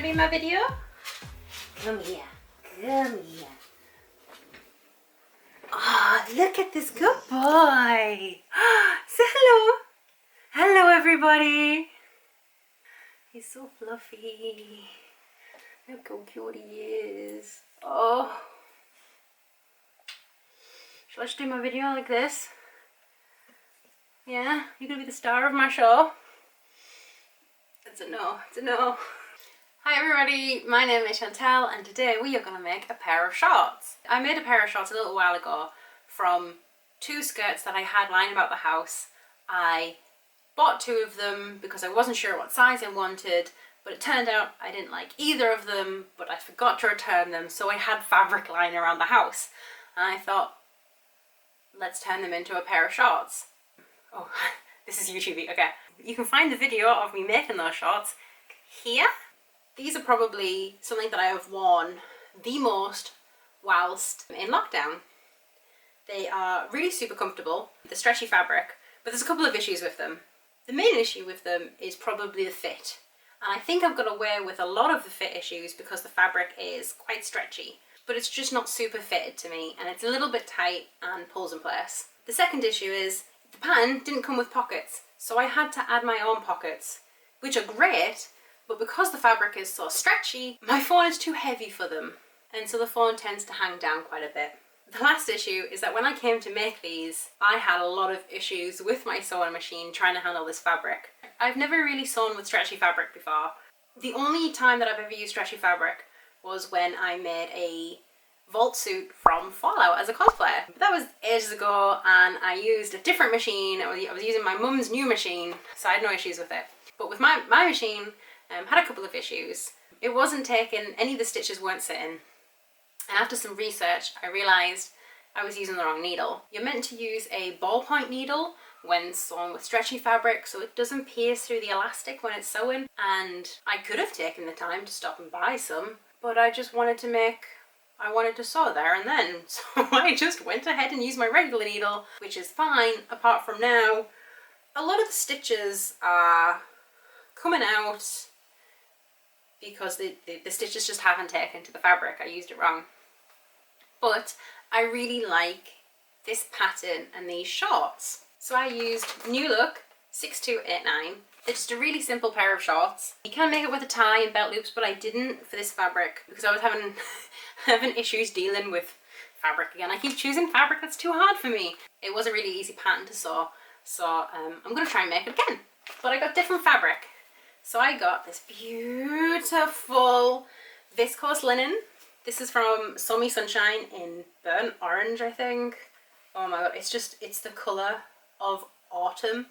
gonna be in my video? Come here. Come here. Oh, look at this good boy. Say hello. Hello, everybody. He's so fluffy. Look how cute he is. Oh. Shall I just do my video like this? Yeah? You're gonna be the star of my show? It's a no. It's a no. Hi everybody, my name is Chantelle and today we are going to make a pair of shorts. I made a pair of shorts a little while ago from two skirts that I had lying about the house. I bought two of them because I wasn't sure what size I wanted, but it turned out I didn't like either of them, but I forgot to return them, so I had fabric lying around the house. And I thought, let's turn them into a pair of shorts. Oh, this is YouTube-y, okay. You can find the video of me making those shorts here. These are probably something that I have worn the most whilst in lockdown. They are really super comfortable, the stretchy fabric, but there's a couple of issues with them. The main issue with them is probably the fit. And I think I've got away with a lot of the fit issues because the fabric is quite stretchy, but it's just not super fitted to me and it's a little bit tight and pulls in place. The second issue is the pattern didn't come with pockets, so I had to add my own pockets, which are great, but because the fabric is so stretchy, my phone is too heavy for them, and so the phone tends to hang down quite a bit. The last issue is that when I came to make these, I had a lot of issues with my sewing machine trying to handle this fabric. I've never really sewn with stretchy fabric before. The only time that I've ever used stretchy fabric was when I made a vault suit from Fallout as a cosplayer. But that was ages ago and I used a different machine. I was using my mum's new machine, so I had no issues with it. But with my machine, had a couple of issues. It wasn't taking, any of the stitches weren't sitting. And after some research, I realised I was using the wrong needle. You're meant to use a ballpoint needle when sewing with stretchy fabric so it doesn't pierce through the elastic when it's sewing. And I could have taken the time to stop and buy some, but I just wanted to sew there and then. So I just went ahead and used my regular needle, which is fine, apart from now. A lot of the stitches are coming out because the stitches just haven't taken to the fabric. I used it wrong. But I really like this pattern and these shorts. So I used New Look 6289. It's just a really simple pair of shorts. You can make it with a tie and belt loops, but I didn't for this fabric because I was having issues dealing with fabric again. I keep choosing fabric that's too hard for me. It was a really easy pattern to sew, so I'm going to try and make it again. But I got different fabric. So I got this beautiful viscose linen. This is from Sew Me Sunshine in burnt orange, I think. Oh my god, it's the colour of autumn.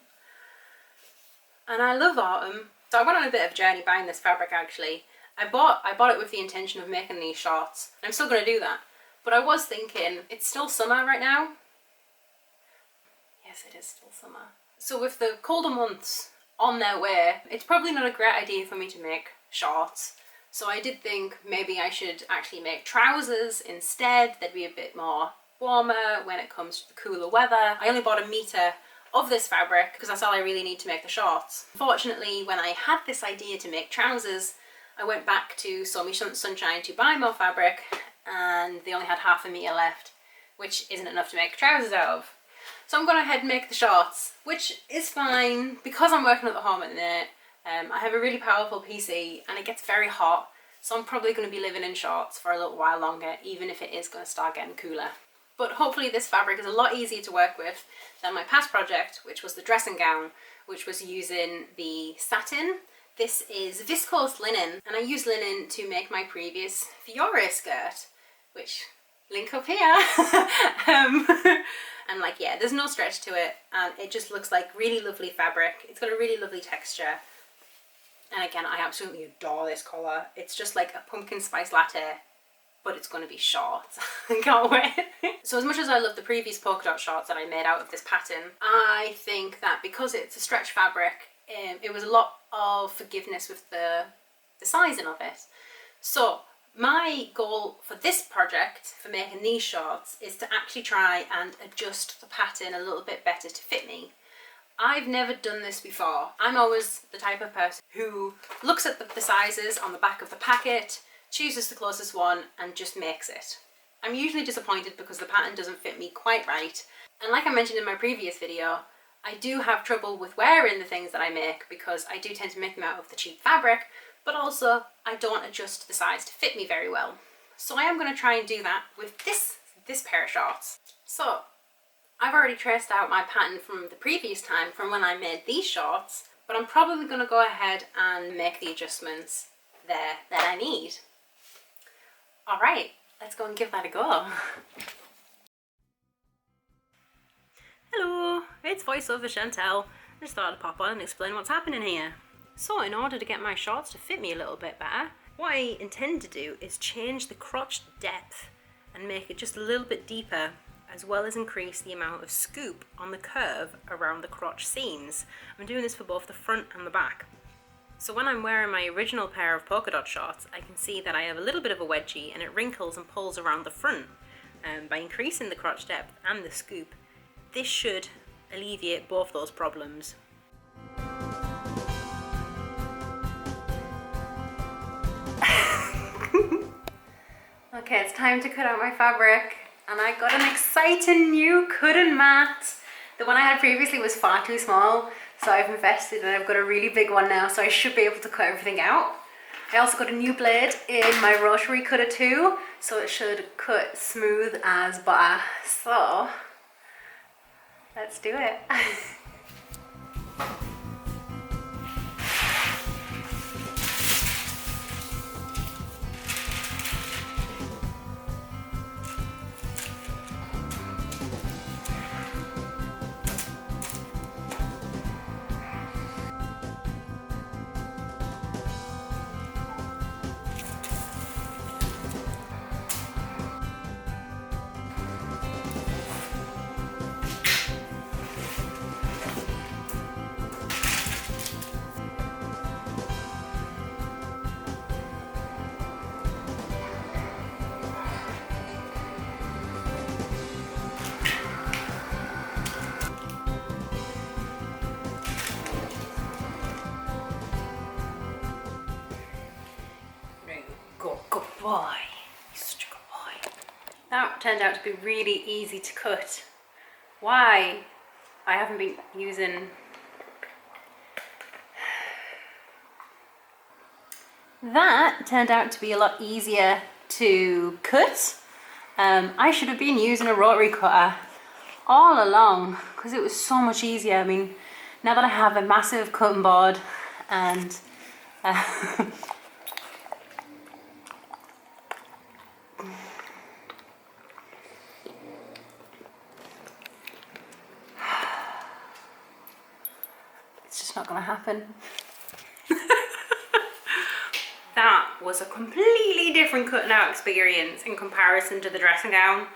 And I love autumn. So I went on a bit of a journey buying this fabric actually. I bought it with the intention of making these shorts. I'm still going to do that. But I was thinking, it's still summer right now. Yes, it is still summer. So with the colder months on their way, it's probably not a great idea for me to make shorts. So I did think maybe I should actually make trousers instead. They'd be a bit more warmer when it comes to the cooler weather. I only bought a metre of this fabric because that's all I really need to make the shorts. Unfortunately, when I had this idea to make trousers, I went back to Sew Me Sunshine to buy more fabric and they only had half a metre left, which isn't enough to make trousers out of. So I'm going to head and make the shorts, which is fine because I'm working at the home at the minute. I have a really powerful PC and it gets very hot, so I'm probably going to be living in shorts for a little while longer, even if it is going to start getting cooler. But hopefully this fabric is a lot easier to work with than my past project, which was the dressing gown, which was using the satin. This is viscose linen, and I used linen to make my previous Fiore skirt, which link up here. And like, yeah, there's no stretch to it and it just looks like really lovely fabric. It's got a really lovely texture. And again, I absolutely adore this colour. It's just like a pumpkin spice latte, but it's going to be shorts. I can't wait. So as much as I love the previous polka dot shorts that I made out of this pattern, I think that because it's a stretch fabric, it was a lot of forgiveness with the sizing of it. So my goal for this project, for making these shorts, is to actually try and adjust the pattern a little bit better to fit me. I've never done this before. I'm always the type of person who looks at the sizes on the back of the packet, chooses the closest one and just makes it. I'm usually disappointed because the pattern doesn't fit me quite right. And like I mentioned in my previous video, I do have trouble with wearing the things that I make because I do tend to make them out of the cheap fabric, but also I don't adjust the size to fit me very well. So I am going to try and do that with this pair of shorts. So I've already traced out my pattern from the previous time, from when I made these shorts, but I'm probably going to go ahead and make the adjustments there that I need. Alright, let's go and give that a go. Hello, it's voiceover Chantelle. I just thought I'd pop on and explain what's happening here. So in order to get my shorts to fit me a little bit better, what I intend to do is change the crotch depth and make it just a little bit deeper, as well as increase the amount of scoop on the curve around the crotch seams. I'm doing this for both the front and the back. So when I'm wearing my original pair of polka dot shorts, I can see that I have a little bit of a wedgie and it wrinkles and pulls around the front. By increasing the crotch depth and the scoop, this should alleviate both those problems. Okay, it's time to cut out my fabric, and I got an exciting new cutting mat. The one I had previously was far too small, so I've invested and I've got a really big one now, so I should be able to cut everything out. I also got a new blade in my rotary cutter too, so it should cut smooth as butter. So let's do it. Good boy. Such a good boy. That turned out to be really easy to cut. Why I haven't been using... That turned out to be a lot easier to cut. I should have been using a rotary cutter all along because it was so much easier. I mean, now that I have a massive cutting board and it's just not gonna happen. That was a completely different cutting out experience in comparison to the dressing gown.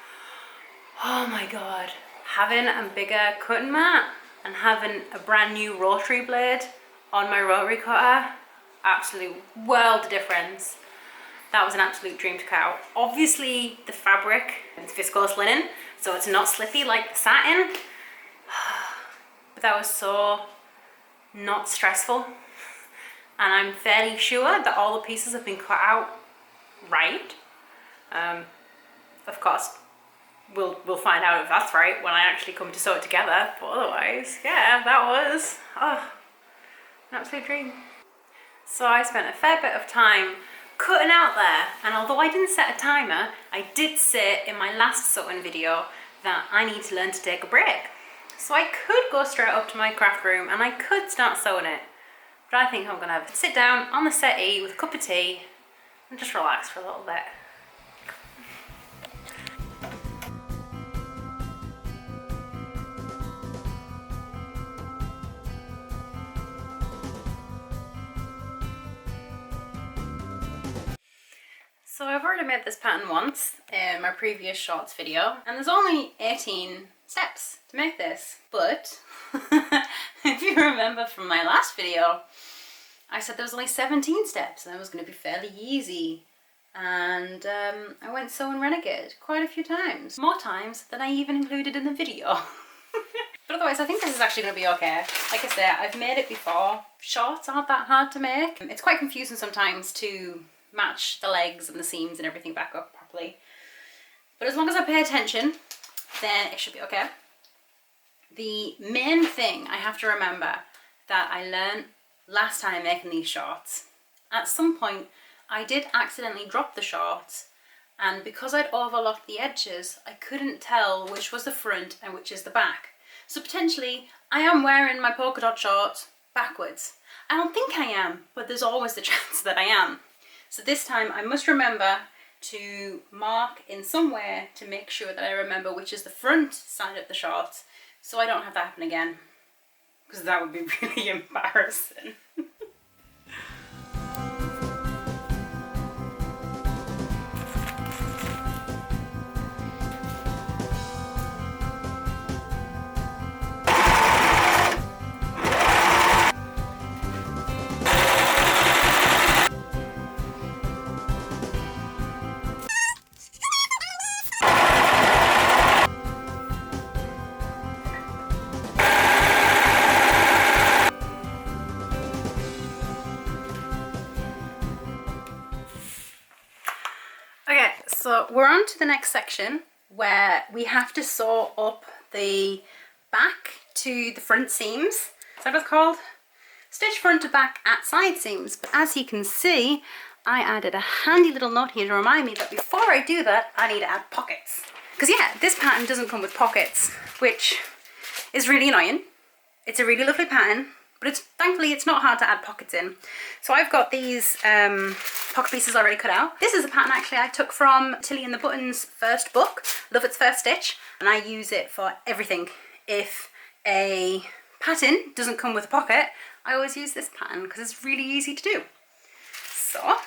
Oh my god. Having a bigger cutting mat and having a brand new rotary blade on my rotary cutter, absolute world of difference. That was an absolute dream to cut out. Obviously the fabric, it's viscose linen, so it's not slippy like the satin. But that was so not stressful. And I'm fairly sure that all the pieces have been cut out right. Of course, we'll find out if that's right when I actually come to sew it together. But otherwise, yeah, that was an absolute dream. So I spent a fair bit of time cutting out there, and although I didn't set a timer, I did say in my last sewing video that I need to learn to take a break. So I could go straight up to my craft room and I could start sewing it. But I think I'm gonna sit down on the settee with a cup of tea and just relax for a little bit. So I've already made this pattern once in my previous shorts video, and there's only 18 steps to make this, but if you remember from my last video, I said there was only 17 steps and it was going to be fairly easy, and I went sewing Renegade quite a few times, more times than I even included in the video. But But otherwise, I think this is actually going to be okay. Like I said, I've made it before. Shorts aren't that hard to make. It's quite confusing sometimes to match the legs and the seams and everything back up properly. But as long as I pay attention, then it should be okay. The main thing I have to remember that I learned last time making these shorts, at some point I did accidentally drop the shorts, and because I'd overlocked the edges, I couldn't tell which was the front and which is the back. So potentially I am wearing my polka dot shorts backwards. I don't think I am, but there's always the chance that I am. So this time I must remember to mark in some way to make sure that I remember which is the front side of the shorts, so I don't have that happen again, because that would be really embarrassing. So we're on to the next section where we have to sew up the back to the front seams. Is that what it's called? Stitch front to back at side seams. But as you can see, I added a handy little note here to remind me that before I do that, I need to add pockets. Because yeah, this pattern doesn't come with pockets, which is really annoying. It's a really lovely pattern, but thankfully it's not hard to add pockets in. So I've got these pocket pieces already cut out. This is a pattern actually I took from Tilly and the Buttons' first book, Love Its First Stitch, and I use it for everything. If a pattern doesn't come with a pocket, I always use this pattern because it's really easy to do. So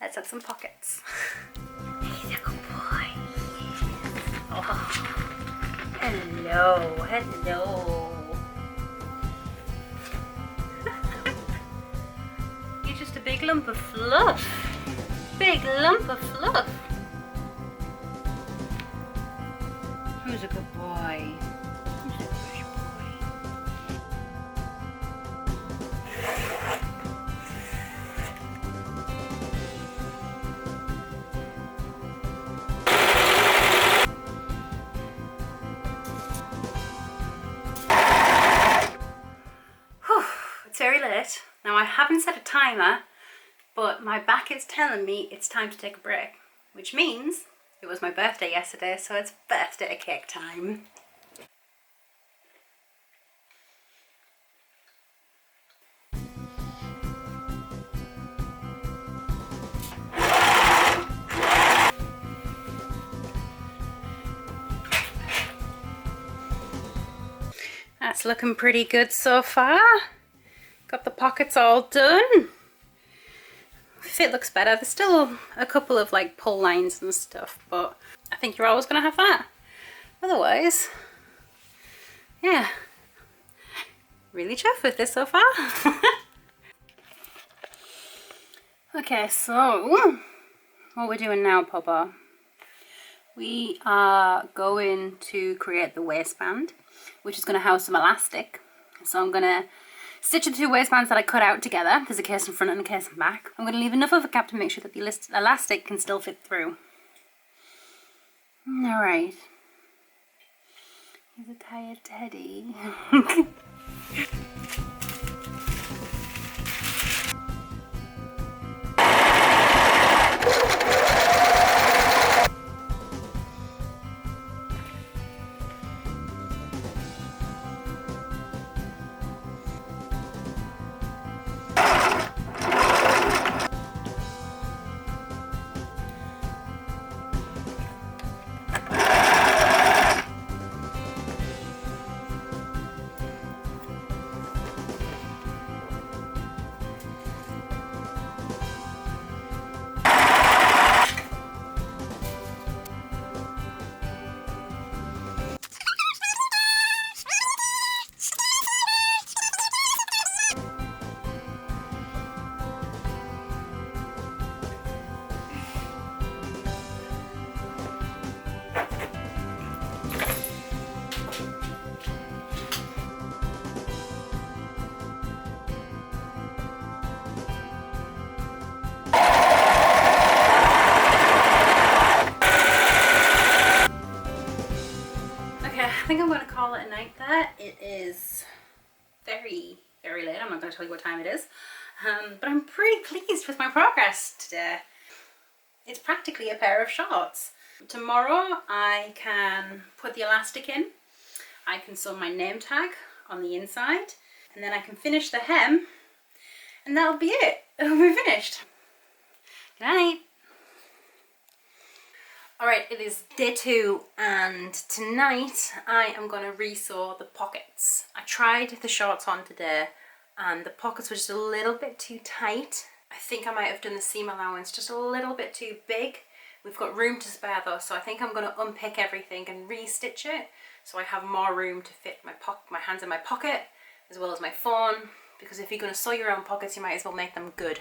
let's add some pockets. He's a good boy. Oh. Hello, hello. You're just a big lump of fluff. Big lump of fluff. Who's a good boy? Who's a good boy? Whew, it's very late. Now I haven't set a timer, but my back is telling me it's time to take a break, which means it was my birthday yesterday, so it's birthday cake time. That's looking pretty good so far. Got the pockets all done. Fit looks better. There's still a couple of like pull lines and stuff, but I think you're always gonna have that. Otherwise, yeah, really chuffed with this so far. Okay, so what we're doing now, Papa, we are going to create the waistband, which is going to house some elastic. So I'm going to stitch the two waistbands that I cut out together. There's a case in front and a case in back. I'm going to leave enough of a gap to make sure that the elastic can still fit through. Alright. He's a tired teddy. at night there. It is very, very late. I'm not going to tell you what time it is. But I'm pretty pleased with my progress today. It's practically a pair of shorts. Tomorrow I can put the elastic in. I can sew my name tag on the inside. And then I can finish the hem. And that'll be it. It'll be finished. Good night. Alright, it is day 2 and tonight I am going to re-sew the pockets. I tried the shorts on today and the pockets were just a little bit too tight. I think I might have done the seam allowance just a little bit too big. We've got room to spare though, so I think I'm going to unpick everything and re-stitch it so I have more room to fit my hands in my pocket as well as my phone, because if you're going to sew your own pockets you might as well make them good.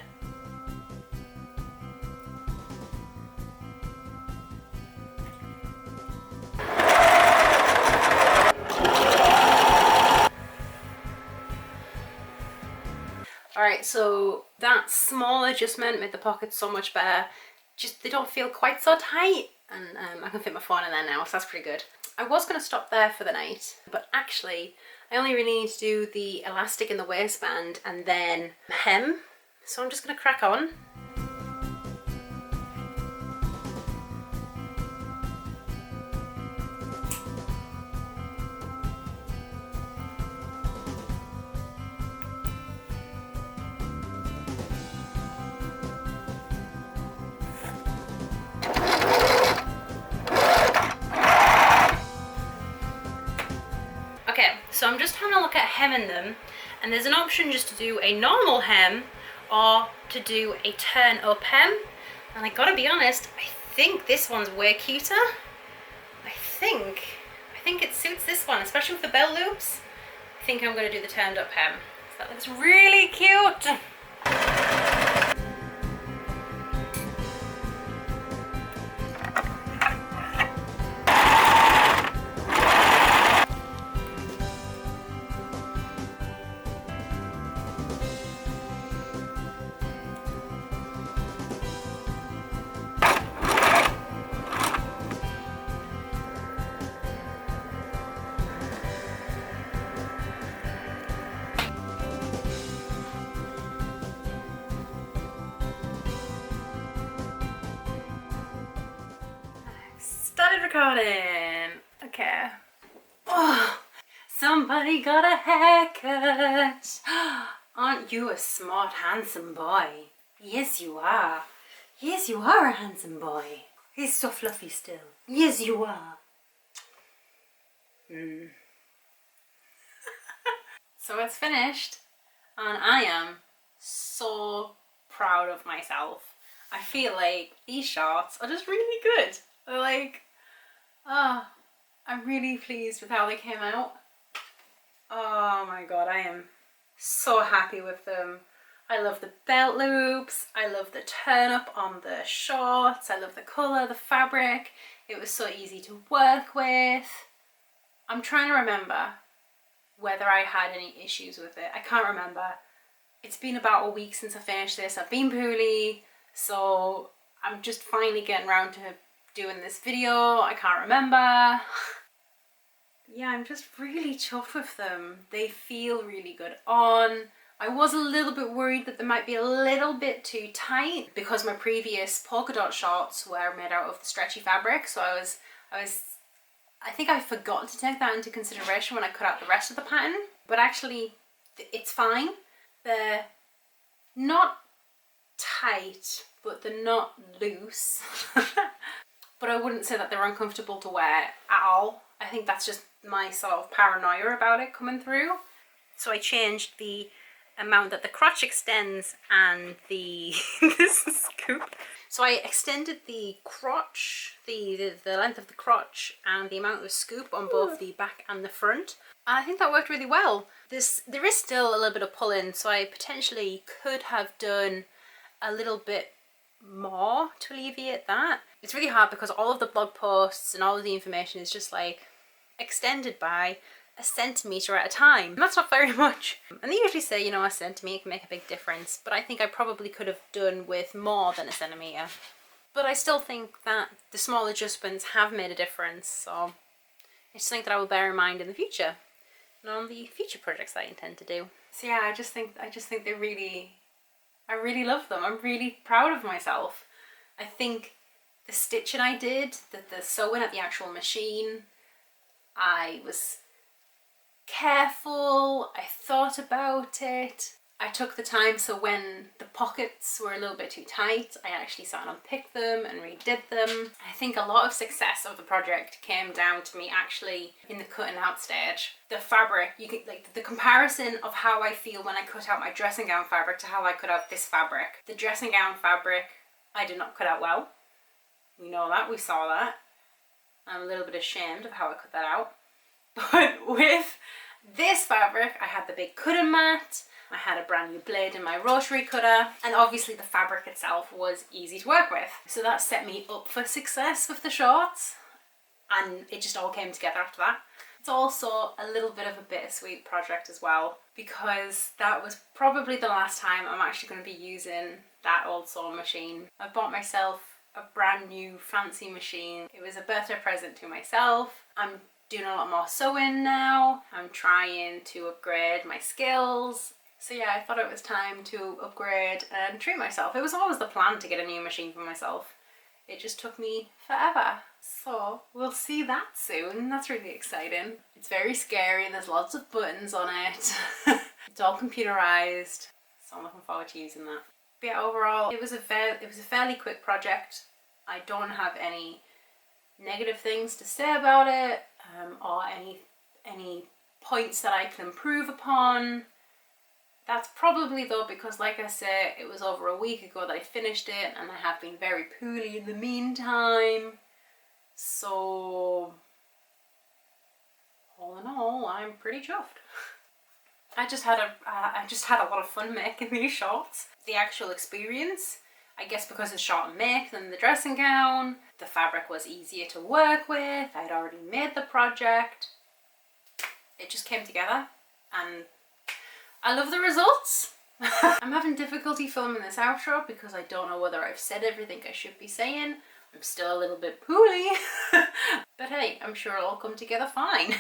Alright, so that small adjustment made the pockets so much better. Just they don't feel quite so tight, and I can fit my phone in there now, so that's pretty good. I was going to stop there for the night, but actually I only really need to do the elastic in the waistband and then hem, so I'm just going to crack on. So I'm just having a look at hemming them, and there's an option just to do a normal hem or to do a turn up hem, and I gotta be honest, I think this one's way cuter. I think it suits this one, especially with the belt loops. I think I'm gonna do the turned up hem. So that looks really cute. Started recording. Okay. Oh, somebody got a haircut. Aren't you a smart, handsome boy? Yes, you are. Yes, you are a handsome boy. He's so fluffy still. Yes, you are. So it's finished, and I am so proud of myself. I feel like these shorts are just really good. They're like, oh, I'm really pleased with how they came out. Oh my god, I am so happy with them. I love the belt loops, I love the turn up on the shorts, I love the colour, the fabric. It was so easy to work with. I'm trying to remember whether I had any issues with it. I can't remember. It's been about a week since I finished this. I've been poorly, so I'm just finally getting around to doing this video. I can't remember. Yeah, I'm just really chuffed with them. They feel really good on. I was a little bit worried that they might be a little bit too tight because my previous polka dot shorts were made out of the stretchy fabric, so I think I forgot to take that into consideration when I cut out the rest of the pattern, but actually it's fine. They're not tight, but they're not loose. But I wouldn't say that they're uncomfortable to wear at all. I think that's just my sort of paranoia about it coming through. So I changed the amount that the crotch extends and the scoop. So I extended the crotch, the length of the crotch and the amount of scoop on both the back and the front. And I think that worked really well. There is still a little bit of pull-in, so I potentially could have done a little bit more to alleviate that. It's really hard because all of the blog posts and all of the information is just like extended by a centimetre at a time. And that's not very much. And they usually say, you know, a centimetre can make a big difference, but I think I probably could have done with more than a centimetre. But I still think that the small adjustments have made a difference, so It's something that I will bear in mind in the future and on the future projects that I intend to do. So yeah, I just think they really, I really love them. I'm really proud of myself. I think the stitching I did, the sewing at the actual machine, I was careful, I thought about it. I took the time, so when the pockets were a little bit too tight, I actually sat and unpicked them and redid them. I think a lot of success of the project came down to me actually in the cutting out stage. The fabric, you can like the comparison of how I feel when I cut out my dressing gown fabric to how I cut out this fabric. The dressing gown fabric, I did not cut out well. We know that, we saw that. I'm a little bit ashamed of how I cut that out. But with this fabric, I had the big cutting mat, I had a brand new blade in my rotary cutter, and obviously the fabric itself was easy to work with. So that set me up for success with the shorts, and it just all came together after that. It's also a little bit of a bittersweet project as well, because that was probably the last time I'm actually going to be using that old sewing machine. I bought myself a brand new fancy machine. It was a birthday present to myself. I'm doing a lot more sewing now. I'm trying to upgrade my skills. So yeah, I thought it was time to upgrade and treat myself. It was always the plan to get a new machine for myself. It just took me forever. So we'll see that soon. That's really exciting. It's very scary. There's lots of buttons on it. It's all computerized. So I'm looking forward to using that. But yeah, overall, it was a fairly quick project. I don't have any negative things to say about it, or any points that I can improve upon. That's probably though because, like I said, it was over a week ago that I finished it, and I have been very poorly in the meantime. So all in all, I'm pretty chuffed. I just had a lot of fun making these shorts. The actual experience, I guess because it's short and make than the dressing gown, the fabric was easier to work with. I'd already made the project. It just came together, and I love the results. I'm having difficulty filming this outro because I don't know whether I've said everything I should be saying. I'm still a little bit poorly. But hey, I'm sure it'll all come together fine.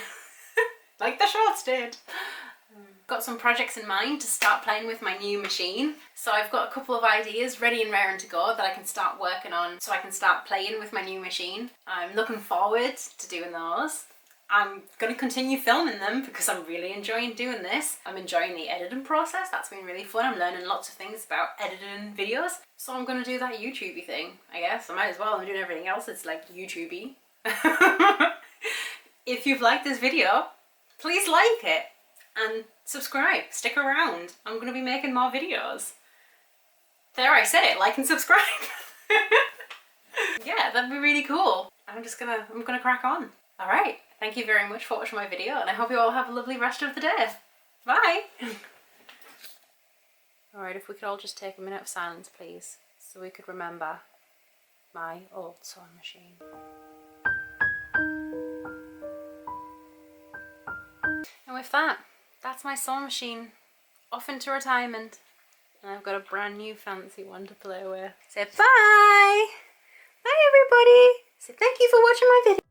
Like the shorts did. Got some projects in mind to start playing with my new machine. So I've got a couple of ideas ready and raring to go that I can start working on so I can start playing with my new machine. I'm looking forward to doing those. I'm going to continue filming them because I'm really enjoying doing this. I'm enjoying the editing process. That's been really fun. I'm learning lots of things about editing videos. So I'm going to do that YouTube-y thing, I guess. I might as well. I'm doing everything else that's like YouTube-y. If you've liked this video, please like it and subscribe. Stick around. I'm going to be making more videos. There, I said it. Like and subscribe. Yeah, that'd be really cool. I'm gonna crack on. All right. Thank you very much for watching my video, and I hope you all have a lovely rest of the day. Bye! Alright, if we could all just take a minute of silence, please, so we could remember my old sewing machine. And with that, that's my sewing machine off into retirement, and I've got a brand new fancy one to play with. Say bye! Bye everybody! Say thank you for watching my video.